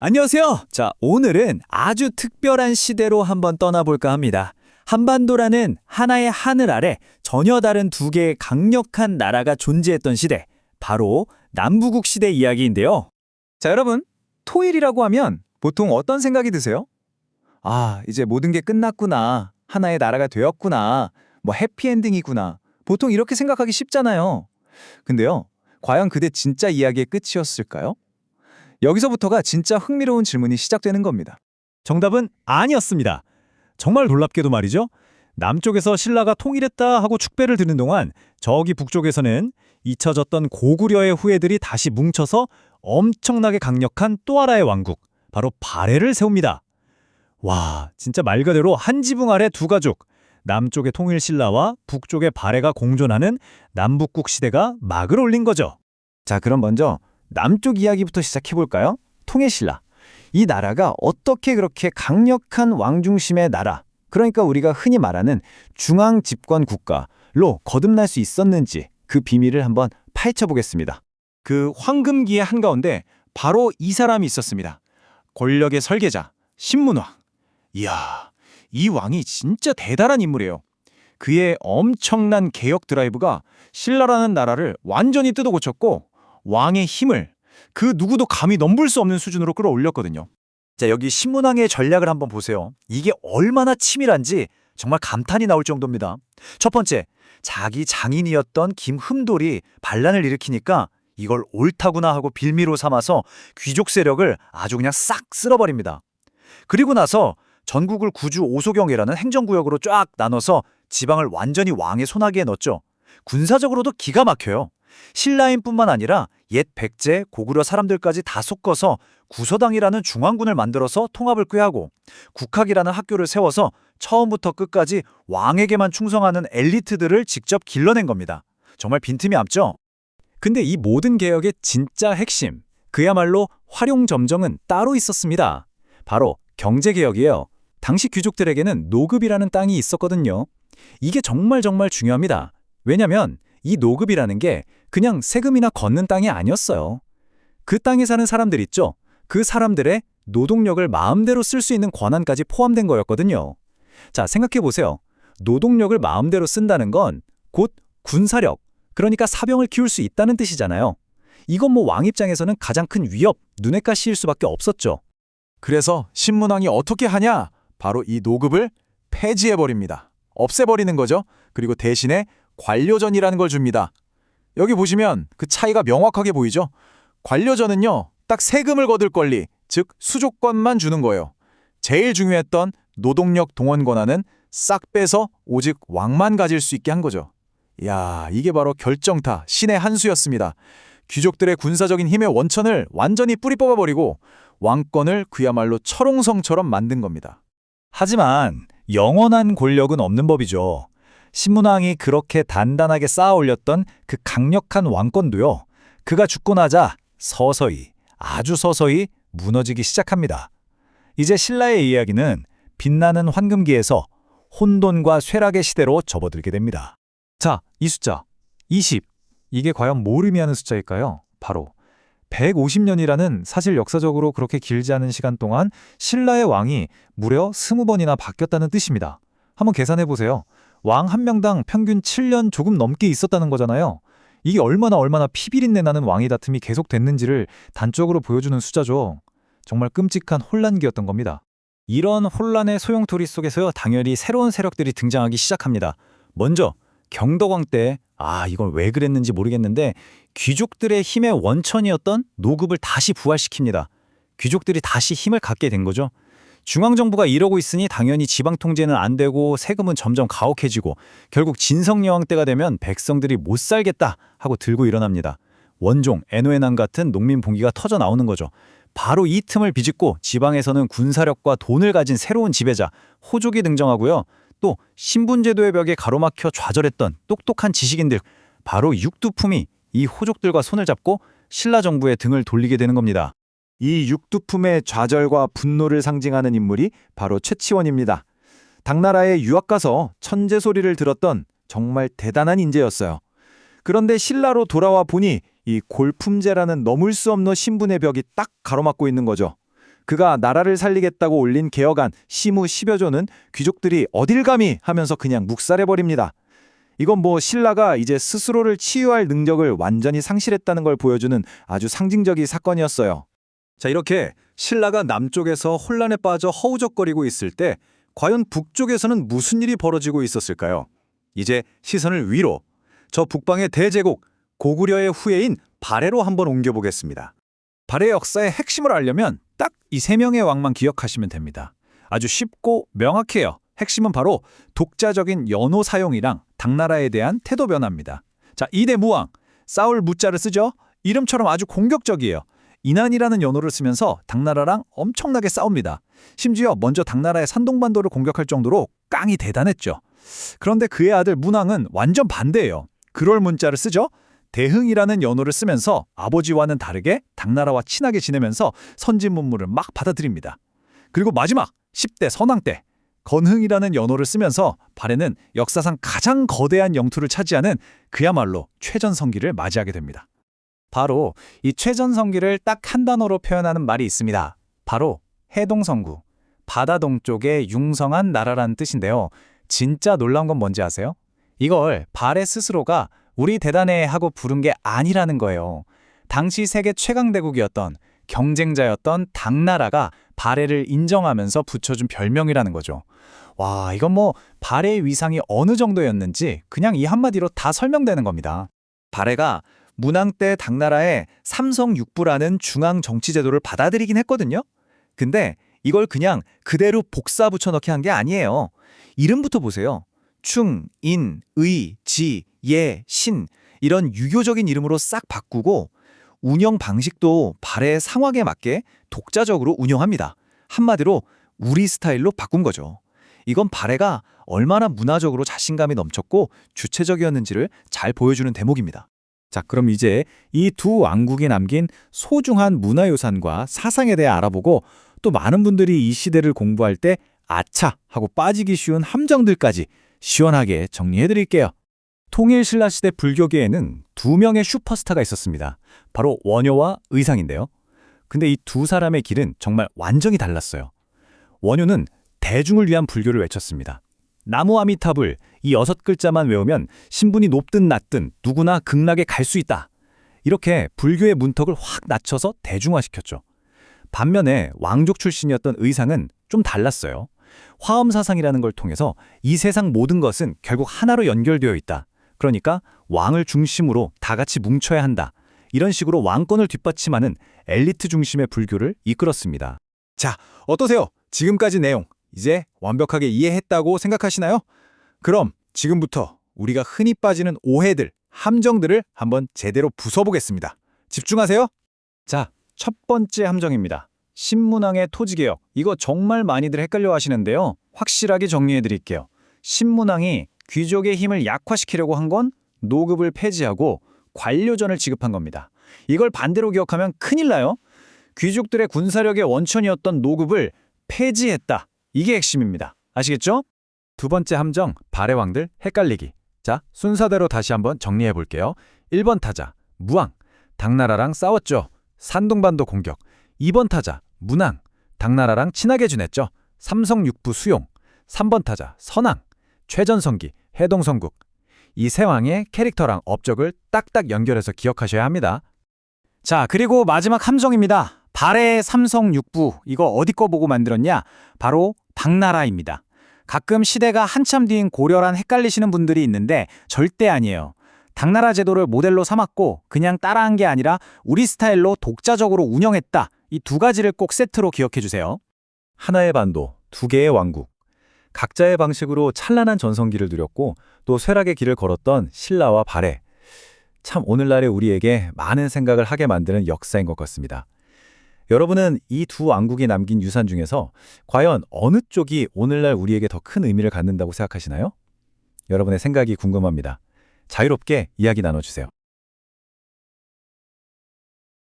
안녕하세요. 자, 오늘은 아주 특별한 시대로 한번 떠나볼까 합니다. 한반도라는 하나의 하늘 아래 전혀 다른 두 개의 강력한 나라가 존재했던 시대, 바로 남부국 시대 이야기인데요. 자, 여러분, 토일이라고 하면 보통 어떤 생각이 드세요? 아, 이제 모든 게 끝났구나. 하나의 나라가 되었구나. 뭐 해피엔딩이구나. 보통 이렇게 생각하기 쉽잖아요. 근데요, 과연 그게 진짜 이야기의 끝이었을까요? 여기서부터가 진짜 흥미로운 질문이 시작되는 겁니다. 정답은 아니었습니다. 정말 놀랍게도 말이죠. 남쪽에서 신라가 통일했다 하고 축배를 드는 동안 저기 북쪽에서는 잊혀졌던 고구려의 후예들이 다시 뭉쳐서 엄청나게 강력한 또 하나의 왕국, 바로 발해를 세웁니다. 와, 진짜 말 그대로 한 지붕 아래 두 가족, 남쪽의 통일 신라와 북쪽의 발해가 공존하는 남북국 시대가 막을 올린 거죠. 자, 그럼 먼저 남쪽 이야기부터 시작해볼까요? 통일신라. 이 나라가 어떻게 그렇게 강력한 왕중심의 나라, 그러니까 우리가 흔히 말하는 중앙 집권 국가로 거듭날 수 있었는지 그 비밀을 한번 파헤쳐보겠습니다. 그 황금기의 한가운데 바로 이 사람이 있었습니다. 권력의 설계자, 신문왕. 이야, 이 왕이 진짜 대단한 인물이에요. 그의 엄청난 개혁 드라이브가 신라라는 나라를 완전히 뜯어 고쳤고 왕의 힘을 그 누구도 감히 넘볼 수 없는 수준으로 끌어올렸거든요. 자, 여기 신문왕의 전략을 한번 보세요. 이게 얼마나 치밀한지 정말 감탄이 나올 정도입니다. 첫 번째, 자기 장인이었던 김흠돌이 반란을 일으키니까 이걸 옳다구나 하고 빌미로 삼아서 귀족 세력을 아주 그냥 싹 쓸어버립니다. 그리고 나서 전국을 구주 오소경이라는 행정구역으로 쫙 나눠서 지방을 완전히 왕의 손아귀에 넣었죠. 군사적으로도 기가 막혀요. 신라인뿐만 아니라 옛 백제, 고구려 사람들까지 다 섞어서 구서당이라는 중앙군을 만들어서 통합을 꾀하고 국학이라는 학교를 세워서 처음부터 끝까지 왕에게만 충성하는 엘리트들을 직접 길러낸 겁니다. 정말 빈틈이 없죠? 근데 이 모든 개혁의 진짜 핵심, 그야말로 활용점정은 따로 있었습니다. 바로 경제개혁이에요. 당시 귀족들에게는 노급이라는 땅이 있었거든요. 이게 정말 중요합니다. 왜냐면 이 노급이라는 게 그냥 세금이나 걷는 땅이 아니었어요. 그 땅에 사는 사람들 있죠? 그 사람들의 노동력을 마음대로 쓸 수 있는 권한까지 포함된 거였거든요. 자, 생각해보세요. 노동력을 마음대로 쓴다는 건 곧 군사력, 그러니까 사병을 키울 수 있다는 뜻이잖아요. 이건 뭐 왕 입장에서는 가장 큰 위협, 눈엣 가시일 수밖에 없었죠. 그래서 신문왕이 어떻게 하냐? 바로 이 노급을 폐지해버립니다. 없애버리는 거죠. 그리고 대신에 관료전이라는 걸 줍니다. 여기 보시면 그 차이가 명확하게 보이죠? 관료전은요, 딱 세금을 거둘 권리, 즉 수조권만 주는 거예요. 제일 중요했던 노동력 동원 권한은 싹 빼서 오직 왕만 가질 수 있게 한 거죠. 이야, 이게 바로 결정타, 신의 한 수였습니다. 귀족들의 군사적인 힘의 원천을 완전히 뿌리 뽑아버리고 왕권을 그야말로 철옹성처럼 만든 겁니다. 하지만 영원한 권력은 없는 법이죠. 신문왕이 그렇게 단단하게 쌓아 올렸던 그 강력한 왕권도요, 그가 죽고 나자 서서히, 아주 서서히 무너지기 시작합니다. 이제 신라의 이야기는 빛나는 황금기에서 혼돈과 쇠락의 시대로 접어들게 됩니다. 자, 이 숫자 20. 이게 과연 뭘 의미하는 숫자일까요? 바로 150년이라는 사실 역사적으로 그렇게 길지 않은 시간 동안 신라의 왕이 무려 20번이나 바뀌었다는 뜻입니다. 한번 계산해 보세요. 왕 한 명당 평균 7년 조금 넘게 있었다는 거잖아요. 이게 얼마나 피비린내 나는 왕위 다툼이 계속됐는지를 단적으로 보여주는 숫자죠. 정말 끔찍한 혼란기였던 겁니다. 이런 혼란의 소용돌이 속에서요, 당연히 새로운 세력들이 등장하기 시작합니다. 먼저 경덕왕 때, 이건 왜 그랬는지 모르겠는데 귀족들의 힘의 원천이었던 노급을 다시 부활시킵니다. 귀족들이 다시 힘을 갖게 된 거죠. 중앙정부가 이러고 있으니 당연히 지방 통제는 안 되고 세금은 점점 가혹해지고 결국 진성여왕 때가 되면 백성들이 못 살겠다 하고 들고 일어납니다. 원종, 애노에난 같은 농민 봉기가 터져 나오는 거죠. 바로 이 틈을 비집고 지방에서는 군사력과 돈을 가진 새로운 지배자, 호족이 등장하고요. 또 신분제도의 벽에 가로막혀 좌절했던 똑똑한 지식인들, 바로 육두품이 이 호족들과 손을 잡고 신라 정부의 등을 돌리게 되는 겁니다. 이 육두품의 좌절과 분노를 상징하는 인물이 바로 최치원입니다. 당나라에 유학 가서 천재 소리를 들었던 정말 대단한 인재였어요. 그런데 신라로 돌아와 보니 이 골품제라는 넘을 수 없는 신분의 벽이 딱 가로막고 있는 거죠. 그가 나라를 살리겠다고 올린 개혁안 시무 10여 조는 귀족들이 어딜 감히 하면서 그냥 묵살해버립니다. 이건 뭐 신라가 이제 스스로를 치유할 능력을 완전히 상실했다는 걸 보여주는 아주 상징적인 사건이었어요. 자, 이렇게 신라가 남쪽에서 혼란에 빠져 허우적거리고 있을 때 과연 북쪽에서는 무슨 일이 벌어지고 있었을까요? 이제 시선을 위로, 저 북방의 대제국 고구려의 후예인 발해로 한번 옮겨보겠습니다. 발해의 역사의 핵심을 알려면 딱 이 세 명의 왕만 기억하시면 됩니다. 아주 쉽고 명확해요. 핵심은 바로 독자적인 연호 사용이랑 당나라에 대한 태도 변화입니다. 자, 이대 무왕, 싸울 무자를 쓰죠? 이름처럼 아주 공격적이에요. 인안이라는 연호를 쓰면서 당나라랑 엄청나게 싸웁니다. 심지어 먼저 당나라의 산동반도를 공격할 정도로 깡이 대단했죠. 그런데 그의 아들 문왕은 완전 반대예요. 그럴 문자를 쓰죠? 대흥이라는 연호를 쓰면서 아버지와는 다르게 당나라와 친하게 지내면서 선진 문물을 막 받아들입니다. 그리고 마지막 10대 선왕 때 건흥이라는 연호를 쓰면서 발해는 역사상 가장 거대한 영토를 차지하는 그야말로 최전성기를 맞이하게 됩니다. 바로 이 최전성기를 딱 한 단어로 표현하는 말이 있습니다. 바로 해동성구, 바다 동쪽의 융성한 나라라는 뜻인데요. 진짜 놀라운 건 뭔지 아세요? 이걸 발해 스스로가 우리 대단해 하고 부른 게 아니라는 거예요. 당시 세계 최강대국이었던 경쟁자였던 당나라가 발해를 인정하면서 붙여준 별명이라는 거죠. 와, 이건 뭐 발해의 위상이 어느 정도였는지 그냥 이 한마디로 다 설명되는 겁니다. 발해가 문왕 때 당나라의 삼성육부라는 중앙 정치 제도를 받아들이긴 했거든요. 근데 이걸 그냥 그대로 복사 붙여넣기 한 게 아니에요. 이름부터 보세요. 충, 인, 의, 지, 예, 신 이런 유교적인 이름으로 싹 바꾸고 운영 방식도 발해의 상황에 맞게 독자적으로 운영합니다. 한마디로 우리 스타일로 바꾼 거죠. 이건 발해가 얼마나 문화적으로 자신감이 넘쳤고 주체적이었는지를 잘 보여주는 대목입니다. 자, 그럼 이제 이 두 왕국이 남긴 소중한 문화유산과 사상에 대해 알아보고 또 많은 분들이 이 시대를 공부할 때 아차 하고 빠지기 쉬운 함정들까지 시원하게 정리해드릴게요. 통일신라 시대 불교계에는 두 명의 슈퍼스타가 있었습니다. 바로 원효와 의상인데요. 근데 이 두 사람의 길은 정말 완전히 달랐어요. 원효는 대중을 위한 불교를 외쳤습니다. 나무 아미타불 이 6글자만 외우면 신분이 높든 낮든 누구나 극락에 갈 수 있다. 이렇게 불교의 문턱을 확 낮춰서 대중화시켰죠. 반면에 왕족 출신이었던 의상은 좀 달랐어요. 화엄사상이라는 걸 통해서 이 세상 모든 것은 결국 하나로 연결되어 있다. 그러니까 왕을 중심으로 다 같이 뭉쳐야 한다. 이런 식으로 왕권을 뒷받침하는 엘리트 중심의 불교를 이끌었습니다. 자, 어떠세요? 지금까지 내용 이제 완벽하게 이해했다고 생각하시나요? 그럼 지금부터 우리가 흔히 빠지는 오해들, 함정들을 한번 제대로 부숴보겠습니다. 집중하세요. 자, 첫 번째 함정입니다. 신문왕의 토지개혁. 이거 정말 많이들 헷갈려 하시는데요. 확실하게 정리해 드릴게요. 신문왕이 귀족의 힘을 약화시키려고 한 건 노급을 폐지하고 관료전을 지급한 겁니다. 이걸 반대로 기억하면 큰일 나요. 귀족들의 군사력의 원천이었던 노급을 폐지했다. 이게 핵심입니다. 아시겠죠? 두 번째 함정, 발해왕들 헷갈리기. 자, 순서대로 다시 한번 정리해 볼게요. 1번 타자, 무왕. 당나라랑 싸웠죠. 산동반도 공격. 2번 타자, 문왕. 당나라랑 친하게 지냈죠. 삼성육부 수용. 3번 타자, 선왕. 최전성기, 해동성국. 이 세 왕의 캐릭터랑 업적을 딱딱 연결해서 기억하셔야 합니다. 자, 그리고 마지막 함정입니다. 발해의 삼성육부. 이거 어디 거 보고 만들었냐? 바로 당나라입니다. 가끔 시대가 한참 뒤인 고려란 헷갈리시는 분들이 있는데 절대 아니에요. 당나라 제도를 모델로 삼았고 그냥 따라한 게 아니라 우리 스타일로 독자적으로 운영했다. 이 두 가지를 꼭 세트로 기억해 주세요. 하나의 반도, 두 개의 왕국. 각자의 방식으로 찬란한 전성기를 누렸고 또 쇠락의 길을 걸었던 신라와 발해. 참 오늘날의 우리에게 많은 생각을 하게 만드는 역사인 것 같습니다. 여러분은 이 두 왕국이 남긴 유산 중에서 과연 어느 쪽이 오늘날 우리에게 더 큰 의미를 갖는다고 생각하시나요? 여러분의 생각이 궁금합니다. 자유롭게 이야기 나눠주세요.